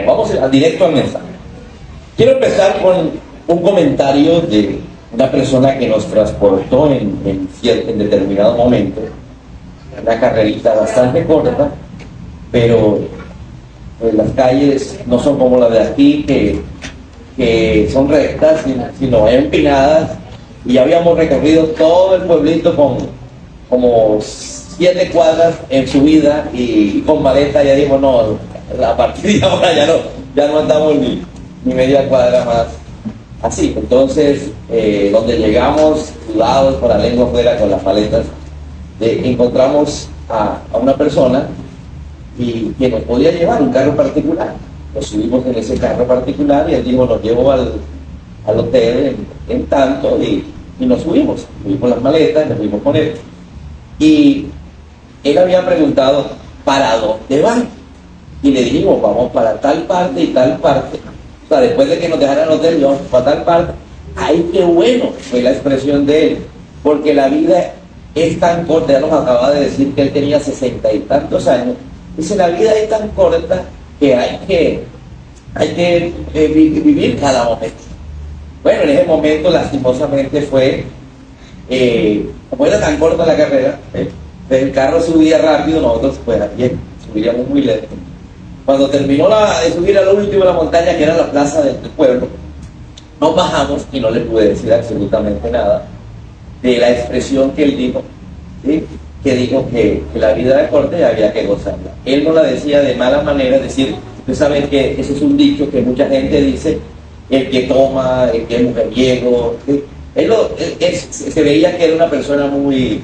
Bueno, vamos directo al mensaje. Quiero empezar con un comentario de una persona que nos transportó en determinado momento, una carrerita bastante corta, pero pues, las calles no son como las de aquí, que son rectas, sino empinadas, y ya habíamos recorrido todo el pueblito con como 7 cuadras en subida y con maleta. Ya digo, no, a partir de ahora ya no andamos ni media cuadra más así. Entonces, donde llegamos, sudados, con la lengua fuera, con las maletas, encontramos a una persona que nos podía llevar un carro particular. Nos subimos en ese carro particular y él dijo, nos llevo al hotel en tanto, y nos subimos las maletas, nos fuimos con él. Y él había preguntado, ¿para dónde van? Y le dijimos, vamos para tal parte y tal parte. O sea, después de que nos dejaran el hotel, vamos para tal parte. ¡Ay, qué bueno! Fue la expresión de él. Porque la vida es tan corta, ya nos acaba de decir que él tenía 60 y tantos años. Dice, la vida es tan corta que hay que vivir cada momento. Bueno, en ese momento, lastimosamente, fue, como era tan corta la carrera, el carro subía rápido, nosotros pues aquí subiríamos muy lento. Cuando terminó de subir a lo último de la montaña, que era la plaza del pueblo, nos bajamos y no le pude decir absolutamente nada de la expresión que él dijo, ¿sí? Que dijo que la vida era corta y había que gozarla. Él no la decía de mala manera, es decir, ustedes saben que ese es un dicho que mucha gente dice, el que toma, el que es mujeriego, ¿sí? Él se veía que era una persona muy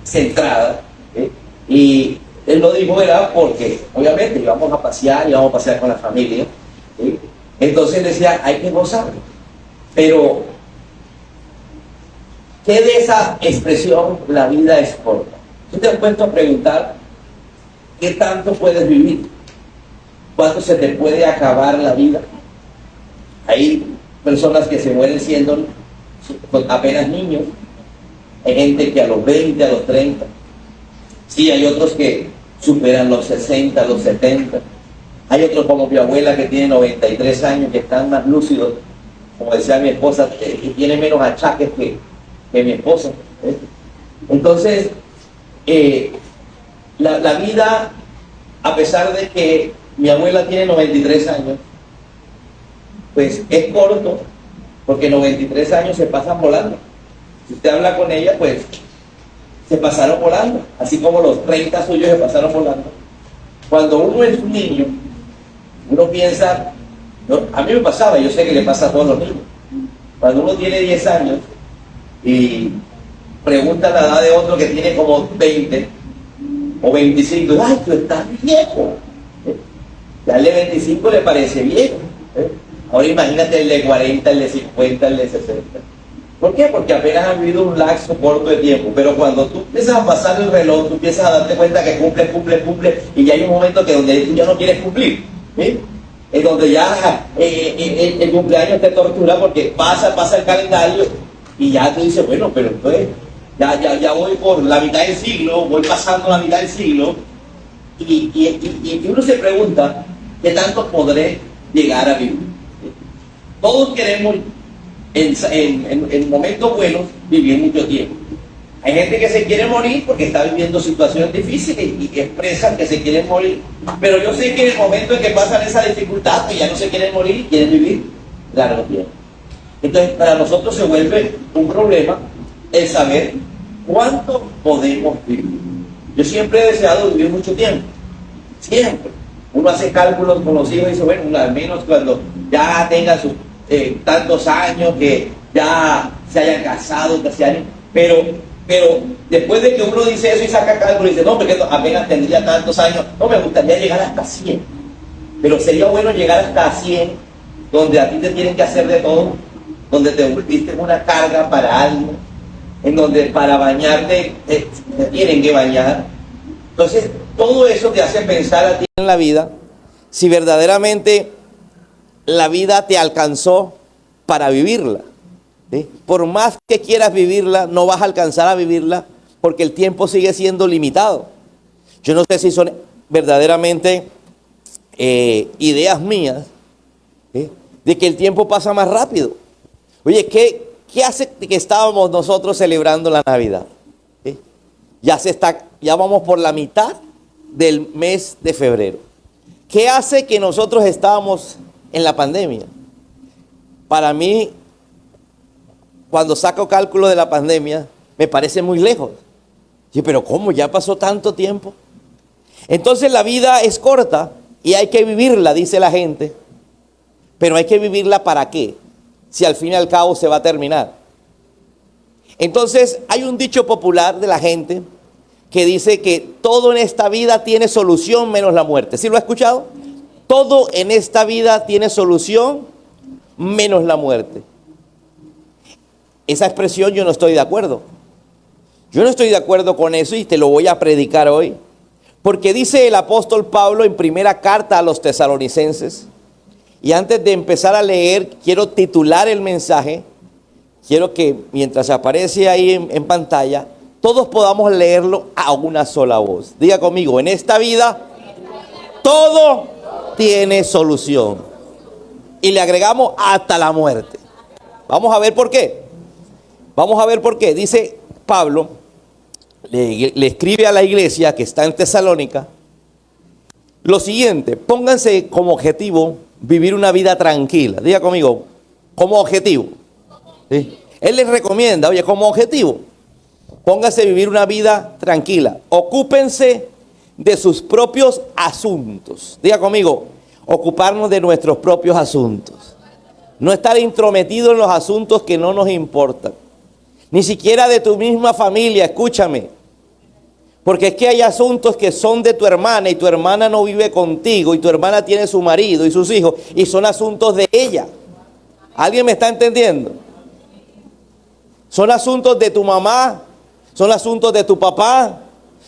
centrada, ¿sí? Y él lo dijo, era porque obviamente íbamos a pasear con la familia, ¿sí? Entonces decía, hay que gozarlo. Pero ¿qué de esa expresión, la vida es corta? Tú te has puesto a preguntar, ¿qué tanto puedes vivir? ¿Cuánto se te puede acabar la vida? Hay personas que se mueren siendo apenas niños. Hay gente que a los 20, a los 30. Sí, hay otros que superan los 60, los 70. Hay otros como mi abuela que tiene 93 años, que están más lúcidos. Como decía mi esposa, que tiene menos achaques que mi esposa. Entonces, la vida, a pesar de que mi abuela tiene 93 años, pues es corto, porque 93 años se pasan volando. Si usted habla con ella, pues se pasaron volando, así como los 30 suyos se pasaron volando. Cuando uno es un niño, uno piensa, ¿no? A mí me pasaba, yo sé que le pasa a todos los niños, cuando uno tiene 10 años y pregunta la edad de otro que tiene como 20 o 25, ¡ay, tú estás viejo! Darle 25 le parece viejo. Ahora imagínate el de 40, el de 50, el de 60. ¿Por qué? Porque apenas ha habido un lapso corto de tiempo. Pero cuando tú empiezas a pasar el reloj, tú empiezas a darte cuenta que cumple, y ya hay un momento que donde tú ya no quieres cumplir, ¿sí? Es donde ya el cumpleaños te tortura, porque pasa el calendario y ya tú dices, bueno, pero entonces ya voy por la mitad del siglo, voy pasando la mitad del siglo, y uno se pregunta, ¿qué tanto podré llegar a vivir? Todos queremos en momentos buenos vivir mucho tiempo. Hay gente que se quiere morir porque está viviendo situaciones difíciles y expresan que se quieren morir, pero yo sé que en el momento en que pasan esa dificultad, que ya no se quieren morir, quieren vivir largo tiempo. Entonces para nosotros se vuelve un problema el saber cuánto podemos vivir. Yo siempre he deseado vivir mucho tiempo, siempre. Uno hace cálculos con los hijos y dice, bueno, al menos cuando ya tengan sus tantos años, que ya se hayan casado, que se hayan... Pero después de que uno dice eso y saca cálculos y dice, no, porque apenas tendría tantos años, no, me gustaría llegar hasta 100. Pero sería bueno llegar hasta 100, donde a ti te tienen que hacer de todo, donde te volviste una carga para alguien, en donde para bañarte te tienen que bañar. Entonces, todo eso te hace pensar a ti en la vida, si verdaderamente la vida te alcanzó para vivirla, ¿sí? Por más que quieras vivirla, no vas a alcanzar a vivirla porque el tiempo sigue siendo limitado. Yo no sé si son verdaderamente ideas mías, de que el tiempo pasa más rápido. Oye, ¿qué hace que estábamos nosotros celebrando la Navidad? Ya vamos por la mitad del mes de febrero. ¿Qué hace que nosotros estábamos en la pandemia? Para mí, cuando saco cálculo de la pandemia, me parece muy lejos. Sí, pero ¿cómo? ¿Ya pasó tanto tiempo? Entonces la vida es corta y hay que vivirla, dice la gente. Pero hay que vivirla ¿para qué? Si al fin y al cabo se va a terminar. Entonces hay un dicho popular de la gente que dice que todo en esta vida tiene solución menos la muerte. ¿Sí lo ha escuchado? Todo en esta vida tiene solución menos la muerte. Esa expresión yo no estoy de acuerdo. Yo no estoy de acuerdo con eso y te lo voy a predicar hoy. Porque dice el apóstol Pablo en primera carta a los tesalonicenses. Y antes de empezar a leer, quiero titular el mensaje. Quiero que mientras aparece ahí en pantalla, todos podamos leerlo a una sola voz. Diga conmigo, en esta vida todo tiene solución. Y le agregamos hasta la muerte. Vamos a ver por qué. Vamos a ver por qué. Dice Pablo, le escribe a la iglesia que está en Tesalónica lo siguiente: pónganse como objetivo vivir una vida tranquila. Diga conmigo, como objetivo. ¿Sí? Él les recomienda, oye, como objetivo, pónganse a vivir una vida tranquila. Ocúpense de sus propios asuntos. Diga conmigo, ocuparnos de nuestros propios asuntos. No estar intrometido en los asuntos que no nos importan. Ni siquiera de tu misma familia, escúchame. Porque es que hay asuntos que son de tu hermana y tu hermana no vive contigo y tu hermana tiene su marido y sus hijos y son asuntos de ella. ¿Alguien me está entendiendo? Son asuntos de tu mamá, son asuntos de tu papá,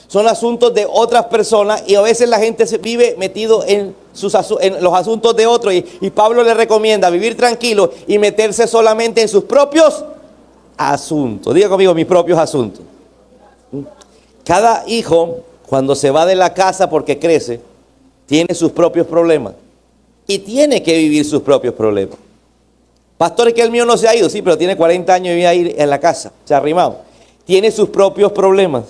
son asuntos de otras personas y a veces la gente se vive metido en los asuntos de otros y Pablo le recomienda vivir tranquilo y meterse solamente en sus propios asuntos. Diga conmigo, mis propios asuntos. Cada hijo, cuando se va de la casa porque crece, tiene sus propios problemas y tiene que vivir sus propios problemas. Pastor, es que el mío no se ha ido, sí, pero tiene 40 años y vive ahí en la casa, se ha arrimado. Tiene sus propios problemas.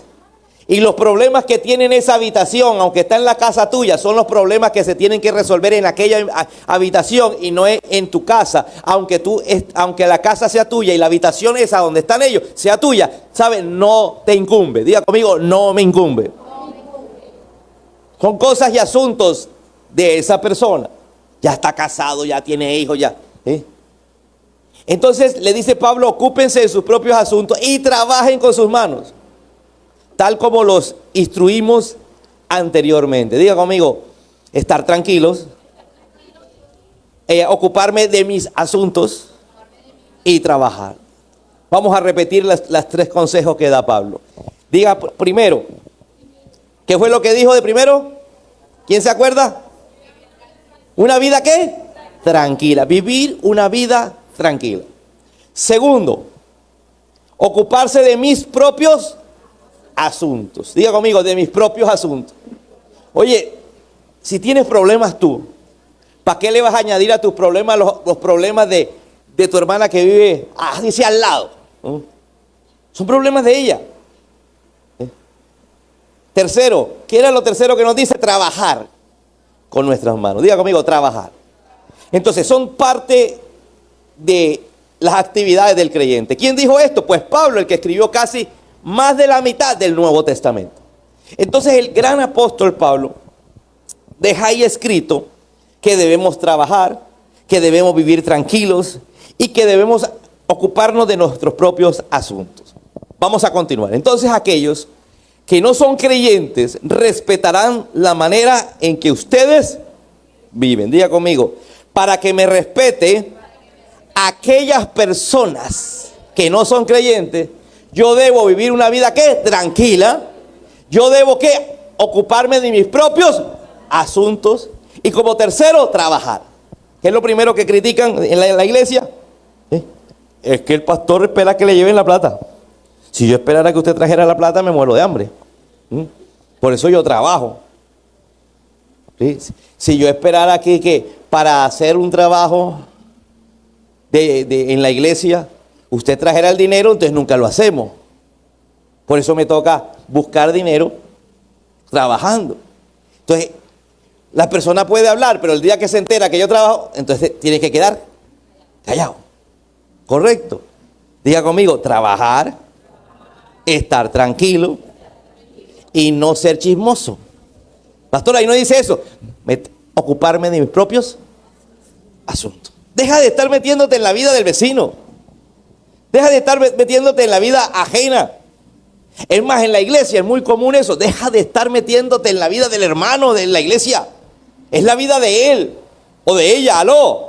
Y los problemas que tiene en esa habitación, aunque está en la casa tuya, son los problemas que se tienen que resolver en aquella habitación y no en tu casa. Aunque la casa sea tuya y la habitación esa donde están ellos sea tuya, ¿sabes? No te incumbe. Diga conmigo, no me incumbe. Son cosas y asuntos de esa persona. Ya está casado, ya tiene hijos, ya. Entonces le dice Pablo, ocúpense de sus propios asuntos y trabajen con sus manos, tal como los instruimos anteriormente. Diga conmigo, estar tranquilos, ocuparme de mis asuntos y trabajar. Vamos a repetir las tres consejos que da Pablo. Diga primero, ¿qué fue lo que dijo de primero? ¿Quién se acuerda? ¿Una vida qué? Tranquila, vivir una vida tranquila. Segundo, ocuparse de mis propios asuntos. Diga conmigo, de mis propios asuntos. Oye, si tienes problemas tú, ¿para qué le vas a añadir a tus problemas los problemas de tu hermana que vive dice al lado? Son problemas de ella. Tercero, ¿qué era lo tercero que nos dice? Trabajar con nuestras manos. Diga conmigo, trabajar. Entonces son parte de las actividades del creyente. ¿Quién dijo esto? Pues Pablo, el que escribió casi más de la mitad del Nuevo Testamento. Entonces el gran apóstol Pablo deja ahí escrito que debemos trabajar, que debemos vivir tranquilos y que debemos ocuparnos de nuestros propios asuntos. Vamos a continuar. Entonces aquellos que no son creyentes respetarán la manera en que ustedes viven. Diga conmigo, para que me respete aquellas personas que no son creyentes, yo debo vivir una vida ¿qué? Tranquila. Yo debo ¿qué? Ocuparme de mis propios asuntos. Y como tercero, trabajar. ¿Qué es lo primero que critican en la iglesia? Es que el pastor espera que le lleven la plata. Si yo esperara que usted trajera la plata, me muero de hambre. Por eso yo trabajo. ¿Sí? Si yo esperara aquí que para hacer un trabajo en la iglesia, usted trajera el dinero, entonces nunca lo hacemos. Por eso me toca buscar dinero trabajando. Entonces, la persona puede hablar, pero el día que se entera que yo trabajo, entonces tiene que quedar callado. Correcto. Diga conmigo, trabajar, estar tranquilo y no ser chismoso. Pastor, ahí no dice eso. Ocuparme de mis propios asuntos. Deja de estar metiéndote en la vida del vecino. Deja de estar metiéndote en la vida ajena. Es más, en la iglesia es muy común eso. Deja de estar metiéndote en la vida del hermano de la iglesia. Es la vida de él o de ella. Aló.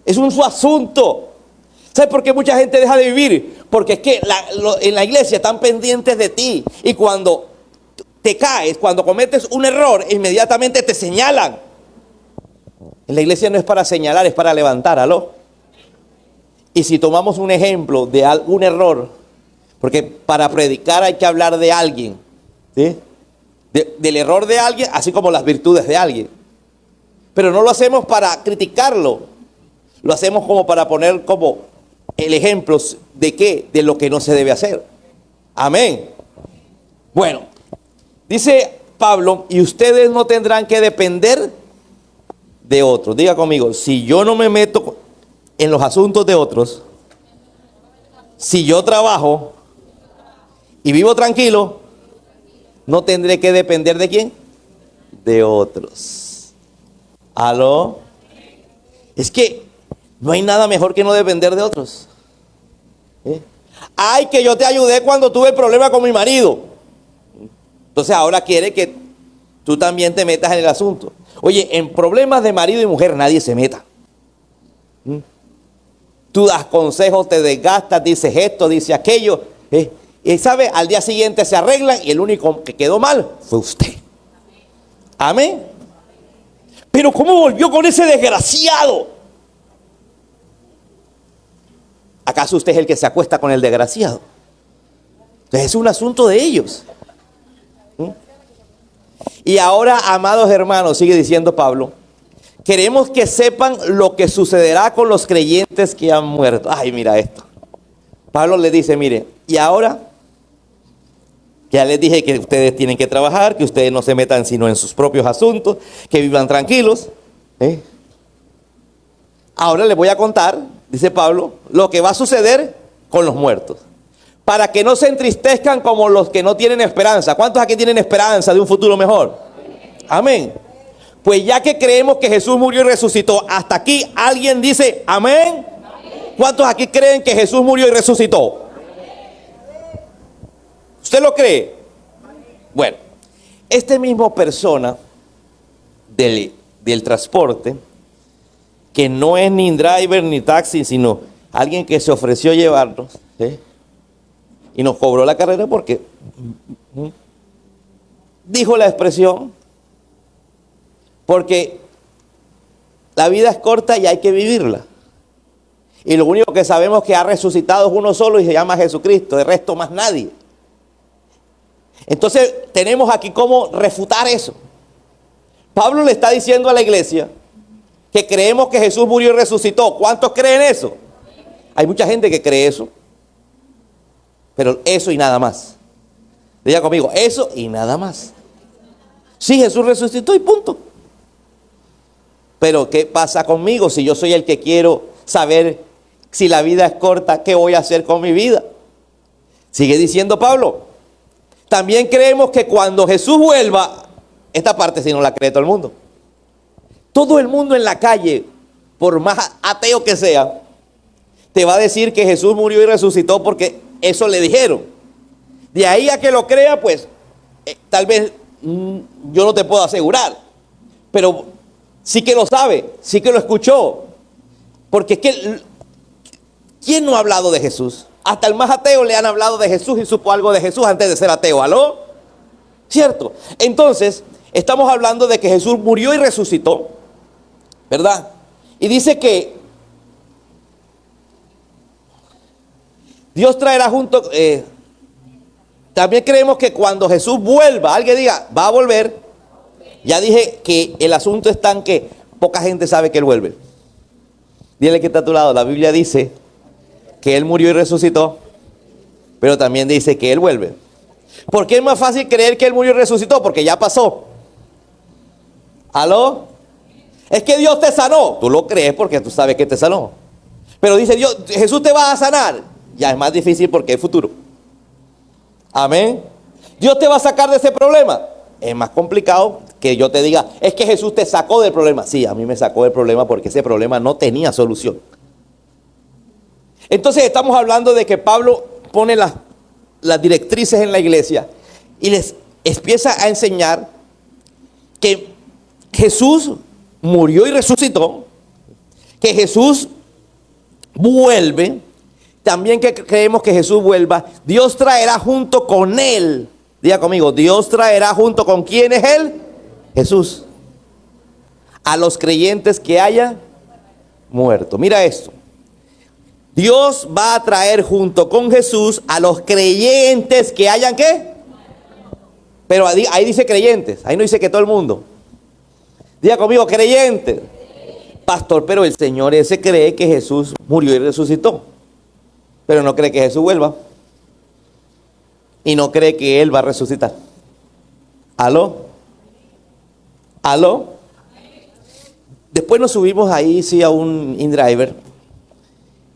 Es su asunto. ¿Sabes por qué mucha gente deja de vivir? Porque es que en la iglesia están pendientes de ti. Y cuando te caes, cuando cometes un error, inmediatamente te señalan. En la iglesia no es para señalar, es para levantar. Aló. Y si tomamos un ejemplo de algún error, porque para predicar hay que hablar de alguien, ¿sí? Del error de alguien, así como las virtudes de alguien. Pero no lo hacemos para criticarlo, lo hacemos como para poner como el ejemplo de qué, de lo que no se debe hacer. Amén. Bueno, dice Pablo, y ustedes no tendrán que depender de otros. Diga conmigo, si yo no me meto en los asuntos de otros, si yo trabajo y vivo tranquilo, no tendré que depender ¿de quién? De otros. ¿Aló? Es que no hay nada mejor que no depender de otros. Ay, que yo te ayudé cuando tuve el problema con mi marido. Entonces ahora quiere que tú también te metas en el asunto. Oye, en problemas de marido y mujer nadie se meta. Tú das consejos, te desgastas, dices esto, dices aquello. Y sabe, al día siguiente se arreglan y el único que quedó mal fue usted. Amén. Pero ¿cómo volvió con ese desgraciado? ¿Acaso usted es el que se acuesta con el desgraciado? Entonces es un asunto de ellos. Y ahora, amados hermanos, sigue diciendo Pablo, queremos que sepan lo que sucederá con los creyentes que han muerto. Ay, mira esto. Pablo le dice, mire, y ahora, ya les dije que ustedes tienen que trabajar, que ustedes no se metan sino en sus propios asuntos, que vivan tranquilos. Ahora les voy a contar, dice Pablo, lo que va a suceder con los muertos. Para que no se entristezcan como los que no tienen esperanza. ¿Cuántos aquí tienen esperanza de un futuro mejor? Amén. Pues ya que creemos que Jesús murió y resucitó, hasta aquí alguien dice amén. ¿Cuántos aquí creen que Jesús murió y resucitó? ¿Usted lo cree? Bueno, este mismo persona del transporte, que no es ni driver ni taxi, sino alguien que se ofreció a llevarnos, ¿sí? Y nos cobró la carrera porque dijo la expresión, porque la vida es corta y hay que vivirla. Y lo único que sabemos que ha resucitado es uno solo y se llama Jesucristo, de resto más nadie. Entonces tenemos aquí cómo refutar eso. Pablo le está diciendo a la iglesia que creemos que Jesús murió y resucitó. ¿Cuántos creen eso? Hay mucha gente que cree eso. Pero eso y nada más. Diga conmigo, eso y nada más. Sí, Jesús resucitó y punto. Pero ¿qué pasa conmigo si yo soy el que quiero saber si la vida es corta? ¿Qué voy a hacer con mi vida? Sigue diciendo Pablo. También creemos que cuando Jesús vuelva, esta parte sí no la cree todo el mundo. Todo el mundo en la calle, por más ateo que sea, te va a decir que Jesús murió y resucitó porque eso le dijeron. De ahí a que lo crea, pues, tal vez yo no te puedo asegurar. Pero sí que lo sabe, sí que lo escuchó. Porque es que, ¿quién no ha hablado de Jesús? Hasta el más ateo le han hablado de Jesús y supo algo de Jesús antes de ser ateo. ¿Aló? ¿Cierto? Entonces, estamos hablando de que Jesús murió y resucitó, ¿verdad? Y dice que Dios traerá junto... también creemos que cuando Jesús vuelva, alguien diga, va a volver. Ya dije que el asunto está en que poca gente sabe que Él vuelve. Dile que está a tu lado, la Biblia dice que Él murió y resucitó, pero también dice que Él vuelve. ¿Por qué es más fácil creer que Él murió y resucitó? Porque ya pasó. ¿Aló? Es que Dios te sanó. Tú lo crees porque tú sabes que te sanó. Pero dice Dios, Jesús te va a sanar. Ya es más difícil porque es futuro. Amén. Dios te va a sacar de ese problema. Es más complicado que yo te diga, es que Jesús te sacó del problema. Sí, a mí me sacó del problema porque ese problema no tenía solución. Entonces estamos hablando de que Pablo pone las directrices en la iglesia y les empieza a enseñar que Jesús murió y resucitó, que Jesús vuelve, también que creemos que Jesús vuelva, Dios traerá junto con Él, diga conmigo, Dios traerá junto con ¿quién es Él? Jesús, a los creyentes que hayan muerto. Mira esto, Dios va a traer junto con Jesús a los creyentes que hayan ¿qué? Pero ahí dice creyentes, ahí no dice que todo el mundo. Diga conmigo, creyentes. Pastor, pero el Señor ese cree que Jesús murió y resucitó, pero no cree que Jesús vuelva. Y no cree que Él va a resucitar. ¿Aló? ¿Aló? Después nos subimos ahí, sí, a un InDriver.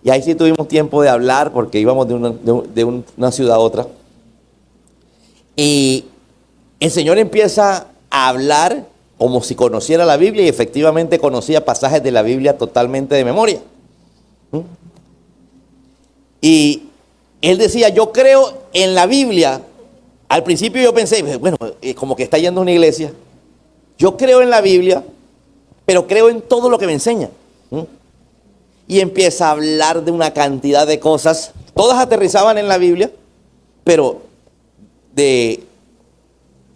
Y ahí sí tuvimos tiempo de hablar porque íbamos de una ciudad a otra. Y el Señor empieza a hablar como si conociera la Biblia y efectivamente conocía pasajes de la Biblia totalmente de memoria. Y él decía, yo creo en la Biblia. Al principio yo pensé, bueno, como que está yendo a una iglesia. Yo creo en la Biblia, pero creo en todo lo que me enseña. Y empieza a hablar de una cantidad de cosas. Todas aterrizaban en la Biblia, pero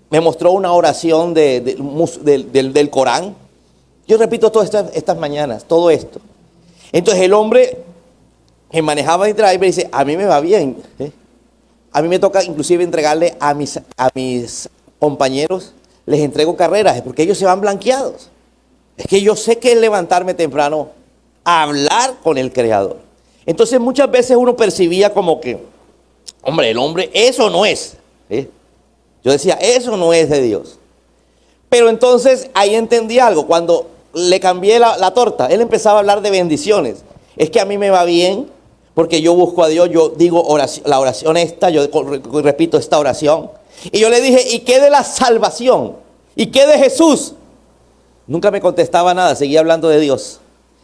me mostró una oración del Corán. Yo repito todas estas mañanas, todo esto. Entonces el hombre que manejaba el driver dice, a mí me va bien. A mí me toca inclusive entregarle a mis compañeros, les entrego carreras, porque ellos se van blanqueados. Es que yo sé que es levantarme temprano a hablar con el Creador. Entonces muchas veces uno percibía como que, hombre, el hombre, eso no es. Yo decía, eso no es de Dios. Pero entonces ahí entendí algo. Cuando le cambié la torta, él empezaba a hablar de bendiciones. Es que a mí me va bien porque yo busco a Dios, yo digo la oración esta, yo repito esta oración. Y yo le dije, ¿y qué de la salvación? ¿Y qué de Jesús? Nunca me contestaba nada, seguía hablando de Dios.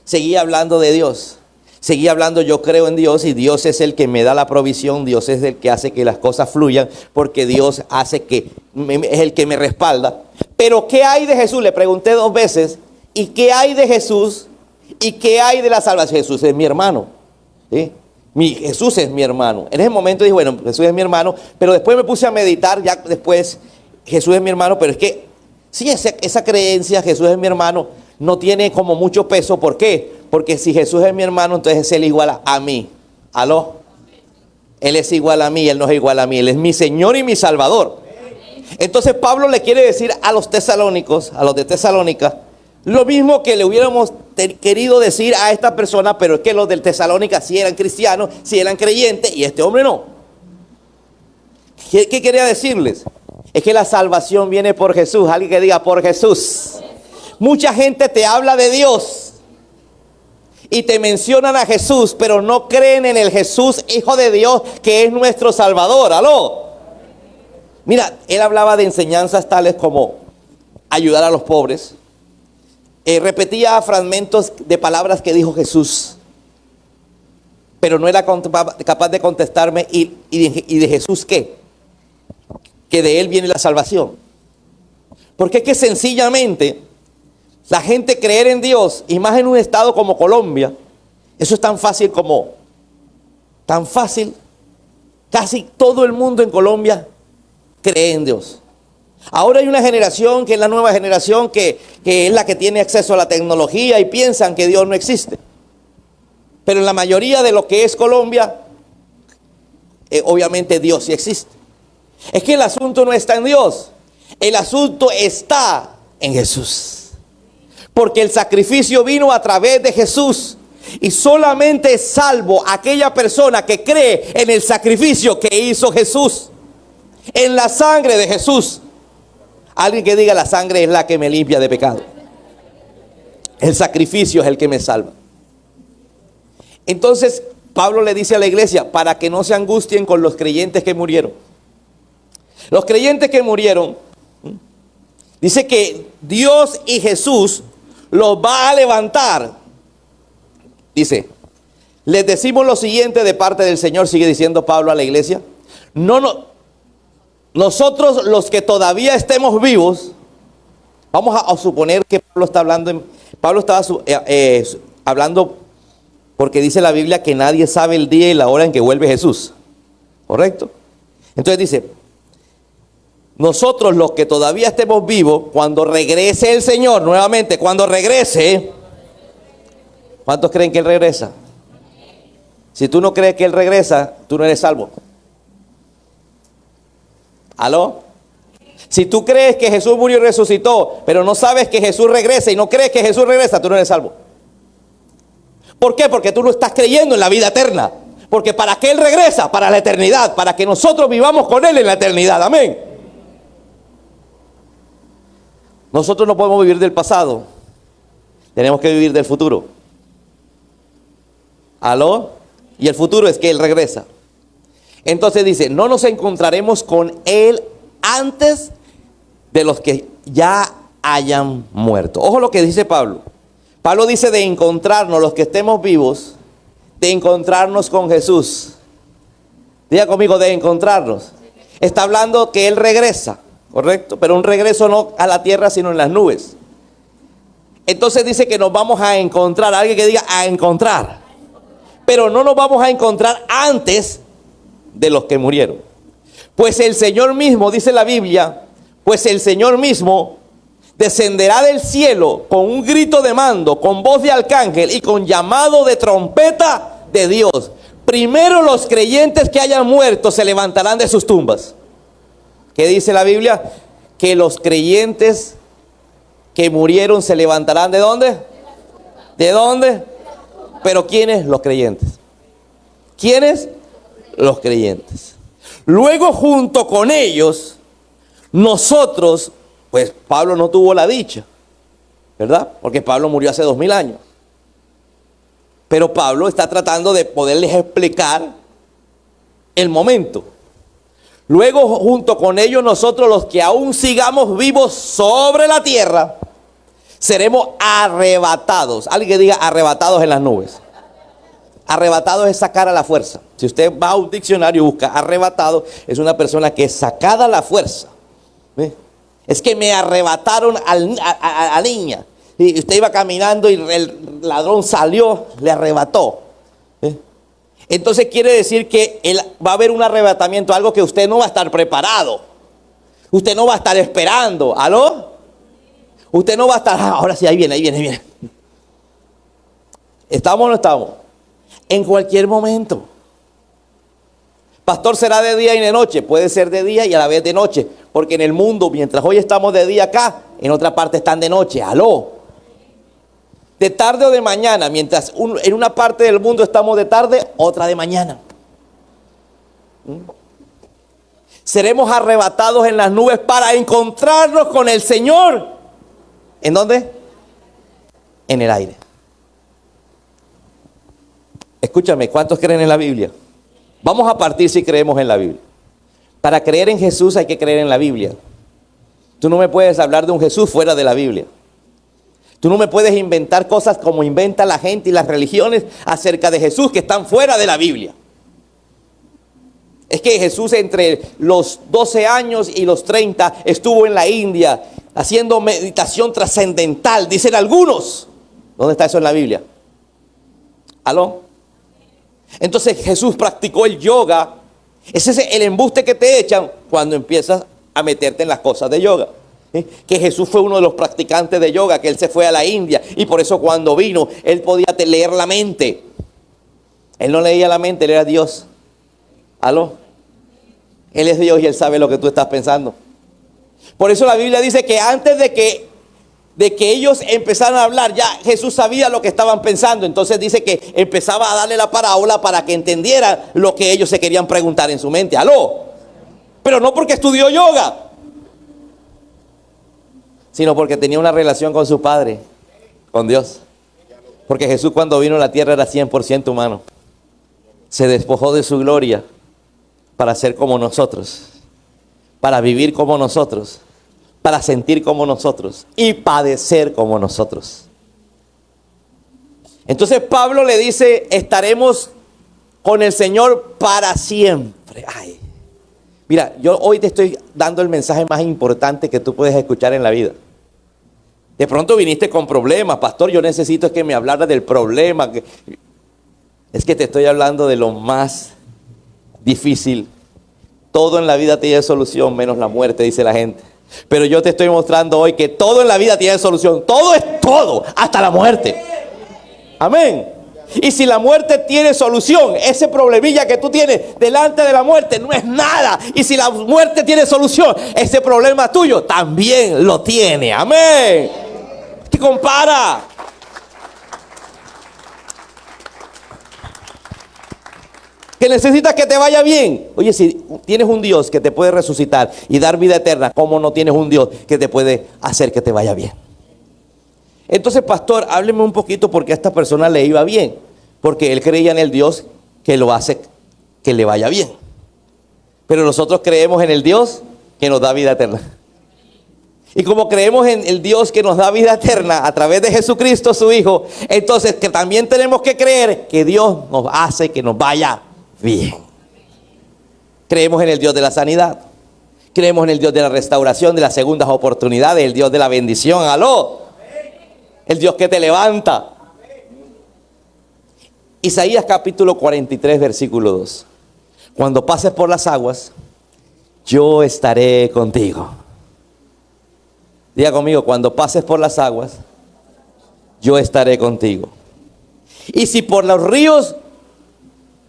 Seguía hablando de Dios. Seguía hablando, yo creo en Dios y Dios es el que me da la provisión, Dios es el que hace que las cosas fluyan, porque Dios hace es el que me respalda. Pero ¿qué hay de Jesús? Le pregunté 2 veces, ¿y qué hay de Jesús? ¿Y qué hay de la salvación? Jesús es mi hermano. ¿Sí? Jesús es mi hermano. En ese momento dije, bueno, Jesús es mi hermano, pero después me puse a meditar, ya después, Jesús es mi hermano, pero es que, sí, esa creencia, Jesús es mi hermano, no tiene como mucho peso. ¿Por qué? Porque si Jesús es mi hermano, entonces Él igual a mí. ¿Aló? Él es igual a mí, Él no es igual a mí. Él es mi Señor y mi Salvador. Entonces Pablo le quiere decir a los tesalónicos, a los de Tesalónica, lo mismo que le hubiéramos querido decir a esta persona, pero es que los del Tesalónica sí eran cristianos, sí eran creyentes, y este hombre no. ¿Qué quería decirles? Es que la salvación viene por Jesús. Alguien que diga por Jesús. Mucha gente te habla de Dios y te mencionan a Jesús, pero no creen en el Jesús, Hijo de Dios, que es nuestro Salvador. ¿Aló? Mira, él hablaba de enseñanzas tales como ayudar a los pobres. Repetía fragmentos de palabras que dijo Jesús, pero no era capaz de contestarme. ¿Y de Jesús qué? Que de Él viene la salvación. Porque es que sencillamente la gente creer en Dios, y más en un estado como Colombia, eso es tan fácil casi todo el mundo en Colombia cree en Dios. Ahora hay una generación que es la nueva generación que es la que tiene acceso a la tecnología y piensan que Dios no existe. Pero en la mayoría de lo que es Colombia, obviamente Dios sí existe. Es que el asunto no está en Dios. El asunto está en Jesús. Porque el sacrificio vino a través de Jesús. Y solamente es salvo aquella persona que cree en el sacrificio que hizo Jesús. En la sangre de Jesús. Alguien que diga: la sangre es la que me limpia de pecado. El sacrificio es el que me salva. Entonces Pablo le dice a la iglesia para que no se angustien con los creyentes que murieron. Los creyentes que murieron, dice que Dios y Jesús los va a levantar. Dice: les decimos lo siguiente de parte del Señor, sigue diciendo Pablo a la iglesia. Nosotros los que todavía estemos vivos, vamos a suponer que Pablo está hablando, Pablo estaba hablando porque dice la Biblia que nadie sabe el día y la hora en que vuelve Jesús. ¿Correcto? Entonces dice: nosotros los que todavía estemos vivos, cuando regrese el Señor nuevamente, cuando regrese, ¿cuántos creen que Él regresa? Si tú no crees que Él regresa, tú no eres salvo. ¿Aló? Si tú crees que Jesús murió y resucitó, pero no sabes que Jesús regresa y no crees que Jesús regresa, tú no eres salvo. ¿Por qué? Porque tú no estás creyendo en la vida eterna. Porque ¿para qué Él regresa? Para la eternidad, para que nosotros vivamos con Él en la eternidad. Amén. Nosotros no podemos vivir del pasado. Tenemos que vivir del futuro. ¿Aló? Y el futuro es que Él regresa. Entonces dice: no nos encontraremos con Él antes de los que ya hayan muerto. Ojo lo que dice Pablo. Pablo dice de encontrarnos, los que estemos vivos, de encontrarnos con Jesús. Diga conmigo: de encontrarnos. Está hablando que Él regresa, ¿correcto? Pero un regreso no a la tierra, sino en las nubes. Entonces dice que nos vamos a encontrar. Alguien que diga: a encontrar. Pero no nos vamos a encontrar antes de los que murieron. Pues el Señor mismo, dice la Biblia, pues el Señor mismo descenderá del cielo con un grito de mando, con voz de arcángel y con llamado de trompeta de Dios. Primero los creyentes que hayan muerto se levantarán de sus tumbas. ¿Qué dice la Biblia? Que los creyentes que murieron se levantarán ¿de dónde? ¿De dónde? Pero ¿quiénes? Los creyentes. ¿Quiénes? Los creyentes. Luego junto con ellos, nosotros, pues Pablo no tuvo la dicha, ¿verdad? Porque Pablo murió hace 2000 años. Pero Pablo está tratando de poderles explicar el momento. Luego junto con ellos nosotros, los que aún sigamos vivos sobre la tierra, seremos arrebatados. Alguien que diga: arrebatados en las nubes. Arrebatado es sacar a la fuerza. Si usted va a un diccionario y busca arrebatado, es una persona que es sacada a la fuerza. ¿Ve? Es que me arrebataron a la niña. Y usted iba caminando y el ladrón salió, le arrebató. ¿Ve? Entonces quiere decir que va a haber un arrebatamiento, algo que usted no va a estar preparado. Usted no va a estar esperando. ¿Aló? Usted no va a estar: ahora sí, ahí viene, ahí viene, ahí viene. ¿Estamos o no estamos? En cualquier momento. Pastor, ¿será de día y de noche? Puede ser de día y a la vez de noche. Porque en el mundo, mientras hoy estamos de día acá, en otra parte están de noche. Aló. De tarde o de mañana. Mientras en una parte del mundo estamos de tarde, otra de mañana. Seremos arrebatados en las nubes para encontrarnos con el Señor. ¿En dónde? En el aire. Escúchame, ¿cuántos creen en la Biblia? Vamos a partir si creemos en la Biblia. Para creer en Jesús hay que creer en la Biblia. Tú no me puedes hablar de un Jesús fuera de la Biblia. Tú no me puedes inventar cosas como inventa la gente y las religiones acerca de Jesús que están fuera de la Biblia. Es que Jesús entre los 12 años y los 30 estuvo en la India haciendo meditación trascendental, dicen algunos. ¿Dónde está eso en la Biblia? ¿Aló? Entonces Jesús practicó el yoga. Ese es el embuste que te echan cuando empiezas a meterte en las cosas de yoga. Que Jesús fue uno de los practicantes de yoga, que Él se fue a la India y por eso cuando vino, Él podía leer la mente. Él no leía la mente, Él era Dios. ¿Aló? Él es Dios y Él sabe lo que tú estás pensando. Por eso la Biblia dice que antes de que de que ellos empezaron a hablar, ya Jesús sabía lo que estaban pensando. Entonces dice que empezaba a darle la parábola para que entendieran lo que ellos se querían preguntar en su mente. ¡Aló! Pero no porque estudió yoga, sino porque tenía una relación con su Padre, con Dios. Porque Jesús, cuando vino a la tierra, era 100% humano. Se despojó de su gloria para ser como nosotros, para vivir como nosotros, para sentir como nosotros y padecer como nosotros. Entonces Pablo le dice, estaremos con el Señor para siempre. Ay. Mira, yo hoy te estoy dando el mensaje más importante que tú puedes escuchar en la vida. De pronto viniste con problemas, pastor, yo necesito que me hablara del problema. Es que te estoy hablando de lo más difícil. Todo en la vida tiene solución, menos la muerte, dice la gente. Pero yo te estoy mostrando hoy que todo en la vida tiene solución. Todo es todo, hasta la muerte. Amén. Y si la muerte tiene solución, ese problemilla que tú tienes delante de la muerte no es nada. Y si la muerte tiene solución, ese problema tuyo también lo tiene. Amén. ¿Qué compara? Que necesitas que te vaya bien. Oye, si tienes un Dios que te puede resucitar y dar vida eterna, ¿cómo no tienes un Dios que te puede hacer que te vaya bien? Entonces, pastor, hábleme un poquito porque a esta persona le iba bien. Porque él creía en el Dios que lo hace que le vaya bien. Pero nosotros creemos en el Dios que nos da vida eterna. Y como creemos en el Dios que nos da vida eterna a través de Jesucristo, su Hijo, entonces que también tenemos que creer que Dios nos hace que nos vaya bien. Creemos en el Dios de la sanidad. Creemos en el Dios de la restauración, de las segundas oportunidades, el Dios de la bendición. ¡Aló! El Dios que te levanta. Isaías capítulo 43, versículo 2. Cuando pases por las aguas, yo estaré contigo. Diga conmigo, cuando pases por las aguas, yo estaré contigo. Y si por los ríos,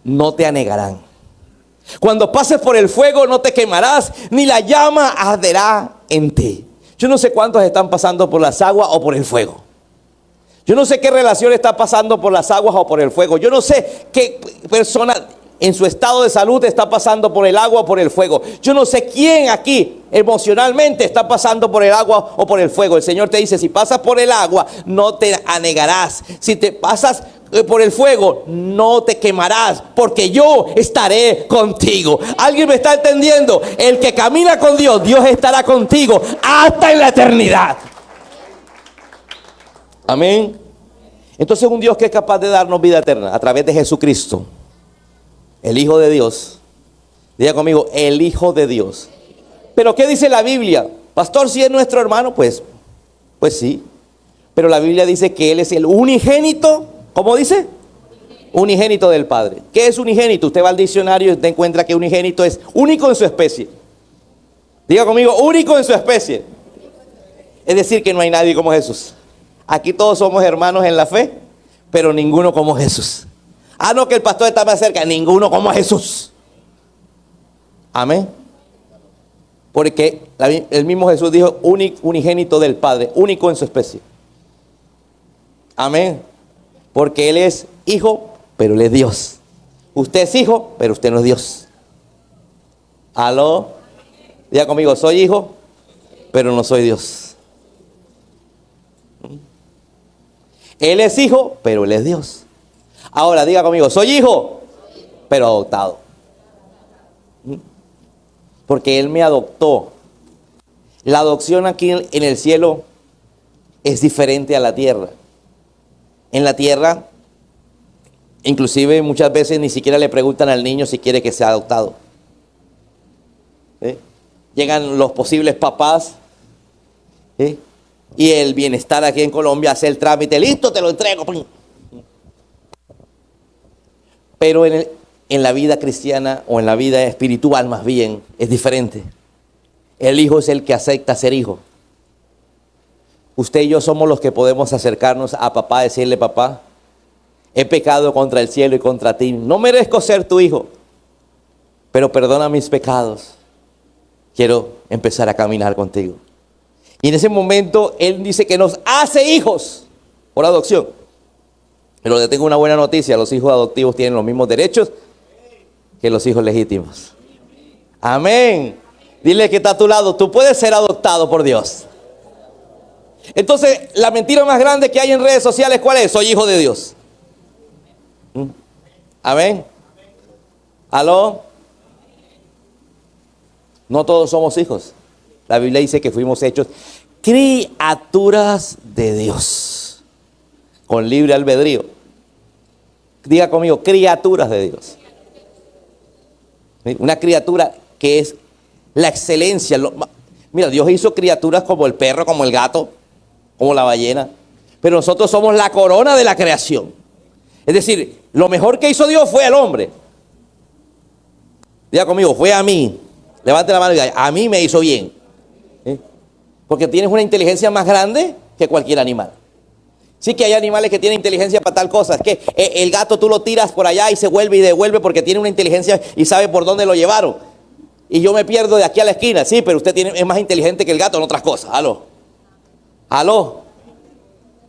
no te anegarán. Cuando pases por el fuego, no te quemarás, ni la llama arderá en ti. Yo no sé cuántos están pasando por las aguas o por el fuego. Yo no sé qué relación está pasando por las aguas o por el fuego. Yo no sé qué persona en su estado de salud está pasando por el agua o por el fuego. Yo no sé quién aquí emocionalmente está pasando por el agua o por el fuego. El Señor te dice, si pasas por el agua, no te anegarás. Si te pasas por el fuego, no te quemarás, porque yo estaré contigo. ¿Alguien me está entendiendo? El que camina con Dios, Dios estará contigo hasta en la eternidad. Amén. Entonces un Dios que es capaz de darnos vida eterna a través de Jesucristo, el Hijo de Dios. Diga conmigo, el Hijo de Dios. Pero ¿qué dice la Biblia? Pastor, si es nuestro hermano, pues sí. Pero la Biblia dice que Él es el unigénito. ¿Cómo dice? Unigénito del Padre. ¿Qué es unigénito? Usted va al diccionario y usted encuentra que unigénito es único en su especie. Diga conmigo, único en su especie. Es decir, que no hay nadie como Jesús. Aquí todos somos hermanos en la fe, pero ninguno como Jesús. Ah, no, que el pastor está más cerca. Ninguno como Jesús. Amén. Porque el mismo Jesús dijo unigénito del Padre, único en su especie. Amén. Porque Él es hijo, pero Él es Dios. Usted es hijo, pero usted no es Dios. Aló. Diga conmigo, soy hijo, pero no soy Dios. Él es hijo, pero Él es Dios. Ahora diga conmigo, soy hijo, pero adoptado. Porque Él me adoptó. La adopción aquí en el cielo es diferente a la tierra. En la tierra, inclusive muchas veces ni siquiera le preguntan al niño si quiere que sea adoptado. ¿Sí? Llegan los posibles papás, ¿sí? Y el bienestar aquí en Colombia hace el trámite, listo, te lo entrego. Pero en la vida cristiana o en la vida espiritual más bien es diferente. El hijo es el que acepta ser hijo. Usted y yo somos los que podemos acercarnos a papá, decirle, papá, he pecado contra el cielo y contra ti. No merezco ser tu hijo, pero perdona mis pecados. Quiero empezar a caminar contigo. Y en ese momento Él dice que nos hace hijos por adopción. Pero le tengo una buena noticia, los hijos adoptivos tienen los mismos derechos que los hijos legítimos. Amén. Dile que está a tu lado, tú puedes ser adoptado por Dios. Entonces, la mentira más grande que hay en redes sociales, ¿cuál es? Soy hijo de Dios. Amén. ¿Aló? No todos somos hijos. La Biblia dice que fuimos hechos criaturas de Dios, con libre albedrío. Diga conmigo, criaturas de Dios. Una criatura que es la excelencia. Mira, Dios hizo criaturas como el perro, como el gato, como la ballena. Pero nosotros somos la corona de la creación. Es decir, lo mejor que hizo Dios fue al hombre. Diga conmigo, fue a mí. Levante la mano y diga, a mí me hizo bien. Porque tienes una inteligencia más grande que cualquier animal. Sí que hay animales que tienen inteligencia para tal cosa. Es que el gato tú lo tiras por allá y se vuelve y devuelve porque tiene una inteligencia y sabe por dónde lo llevaron. Y yo me pierdo de aquí a la esquina. Sí, pero usted es más inteligente que el gato en otras cosas. ¿Aló? ¿Aló?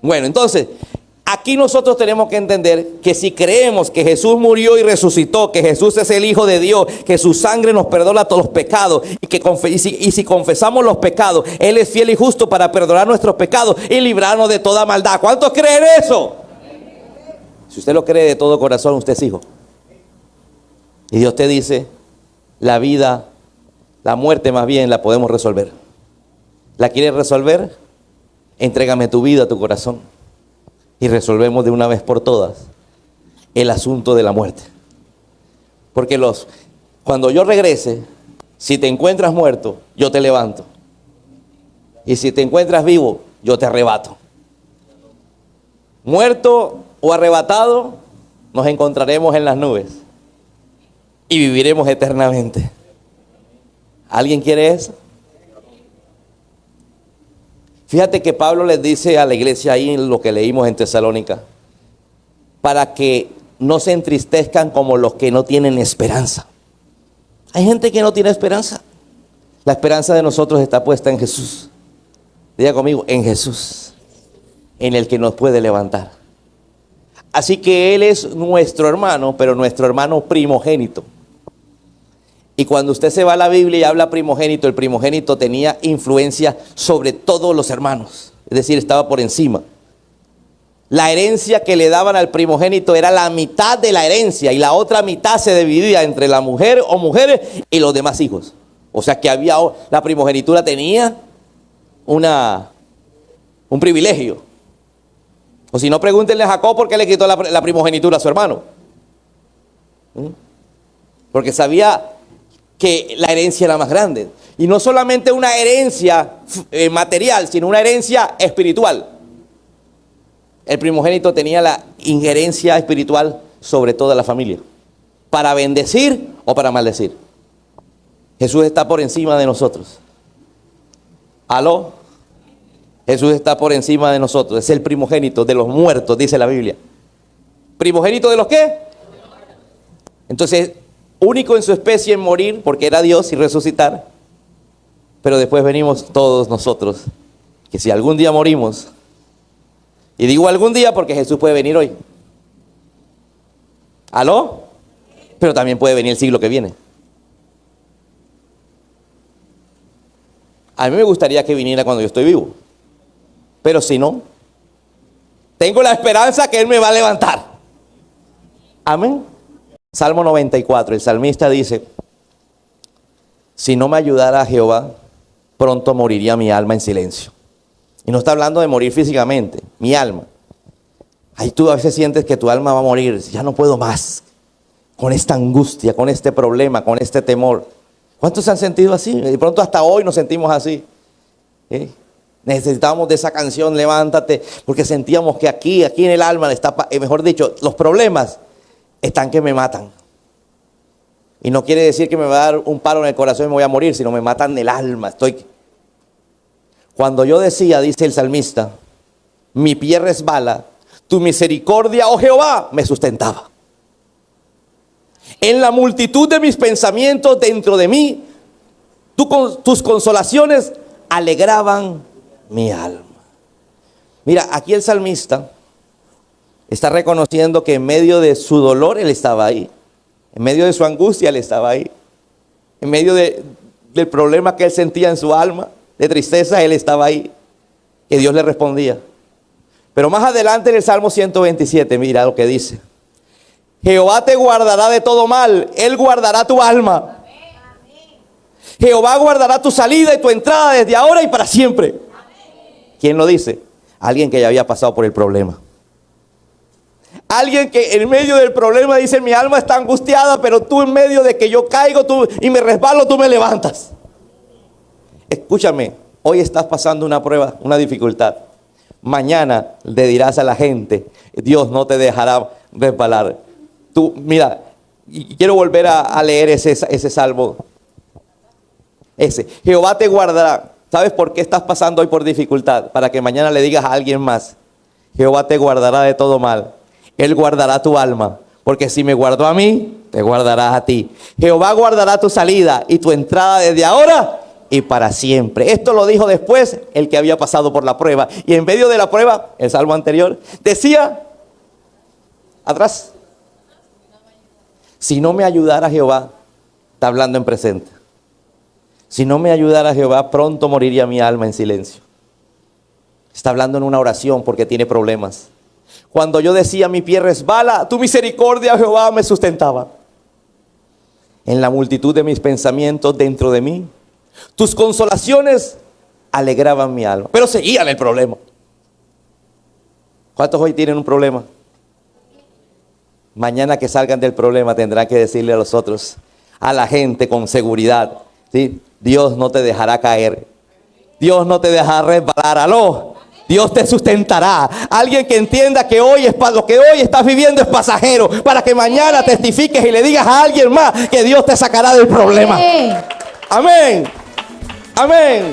Bueno, entonces, aquí nosotros tenemos que entender que si creemos que Jesús murió y resucitó, que Jesús es el Hijo de Dios, que su sangre nos perdona todos los pecados y si confesamos los pecados, Él es fiel y justo para perdonar nuestros pecados y librarnos de toda maldad. ¿Cuántos creen eso? Si usted lo cree de todo corazón, usted es hijo. Y Dios te dice, la vida, la muerte más bien, la podemos resolver. ¿La quieres resolver? Entrégame tu vida, tu corazón. Y resolvemos de una vez por todas el asunto de la muerte. Porque cuando yo regrese, si te encuentras muerto, yo te levanto. Y si te encuentras vivo, yo te arrebato. Muerto o arrebatado, nos encontraremos en las nubes. Y viviremos eternamente. ¿Alguien quiere eso? Fíjate que Pablo les dice a la iglesia ahí en lo que leímos en Tesalónica, para que no se entristezcan como los que no tienen esperanza. Hay gente que no tiene esperanza. La esperanza de nosotros está puesta en Jesús. Diga conmigo, en Jesús, en el que nos puede levantar. Así que Él es nuestro hermano, pero nuestro hermano primogénito. Y cuando usted se va a la Biblia y habla primogénito, el primogénito tenía influencia sobre todos los hermanos. Es decir, estaba por encima. La herencia que le daban al primogénito era la mitad de la herencia y la otra mitad se dividía entre la mujer o mujeres y los demás hijos. O sea que la primogenitura tenía un privilegio. O si no, pregúntenle a Jacob por qué le quitó la primogenitura a su hermano. Porque sabía que la herencia era más grande. Y no solamente una herencia material, sino una herencia espiritual. El primogénito tenía la injerencia espiritual sobre toda la familia, para bendecir o para maldecir. Jesús está por encima de nosotros. ¿Aló? Jesús está por encima de nosotros. Es el primogénito de los muertos, dice la Biblia. ¿Primogénito de los qué? Entonces, único en su especie en morir, porque era Dios, y resucitar. Pero después venimos todos nosotros, que si algún día morimos, y digo algún día porque Jesús puede venir hoy. ¿Aló? Pero también puede venir el siglo que viene. A mí me gustaría que viniera cuando yo estoy vivo. Pero si no, tengo la esperanza que Él me va a levantar. Amén. Salmo 94, el salmista dice, si no me ayudara Jehová, pronto moriría mi alma en silencio. Y no está hablando de morir físicamente, mi alma. Ahí tú a veces sientes que tu alma va a morir, ya no puedo más, con esta angustia, con este problema, con este temor. ¿Cuántos se han sentido así? De pronto hasta hoy nos sentimos así. Necesitábamos de esa canción, levántate, porque sentíamos que aquí en el alma está, mejor dicho, los problemas están que me matan. Y no quiere decir que me va a dar un paro en el corazón y me voy a morir, sino me matan el alma. Cuando yo decía, dice el salmista, mi pie resbala, tu misericordia, oh Jehová, me sustentaba. En la multitud de mis pensamientos dentro de mí, tus consolaciones alegraban mi alma. Mira, aquí el salmista está reconociendo que en medio de su dolor Él estaba ahí. En medio de su angustia Él estaba ahí. En medio del problema que Él sentía en su alma, de tristeza, Él estaba ahí. Que Dios le respondía. Pero más adelante en el Salmo 127, mira lo que dice. Jehová te guardará de todo mal. Él guardará tu alma. Jehová guardará tu salida y tu entrada desde ahora y para siempre. ¿Quién lo dice? Alguien que ya había pasado por el problema. Alguien que en medio del problema dice, mi alma está angustiada, pero tú en medio de que yo caigo y me resbalo, tú me levantas. Escúchame, hoy estás pasando una prueba, una dificultad. Mañana le dirás a la gente, Dios no te dejará resbalar. Tú, mira, y quiero volver a leer ese salmo. Jehová te guardará. ¿Sabes por qué estás pasando hoy por dificultad? Para que mañana le digas a alguien más, Jehová te guardará de todo mal. Él guardará tu alma, porque si me guardó a mí, te guardará a ti. Jehová guardará tu salida y tu entrada desde ahora y para siempre. Esto lo dijo después el que había pasado por la prueba. Y en medio de la prueba, el salmo anterior, decía, atrás, si no me ayudara Jehová, está hablando en presente. Si no me ayudara Jehová, pronto moriría mi alma en silencio. Está hablando en una oración porque tiene problemas. Cuando yo decía mi pie resbala, tu misericordia, Jehová, me sustentaba. En la multitud de mis pensamientos dentro de mí, tus consolaciones alegraban mi alma. Pero seguían el problema. ¿Cuántos hoy tienen un problema? Mañana que salgan del problema tendrán que decirle a los otros, a la gente con seguridad, ¿sí? Dios no te dejará caer. Dios no te dejará resbalar. Aló. Dios te sustentará. Alguien que entienda que hoy lo que hoy estás viviendo es pasajero, para que mañana testifiques y le digas a alguien más que Dios te sacará del problema. Amén. Amén.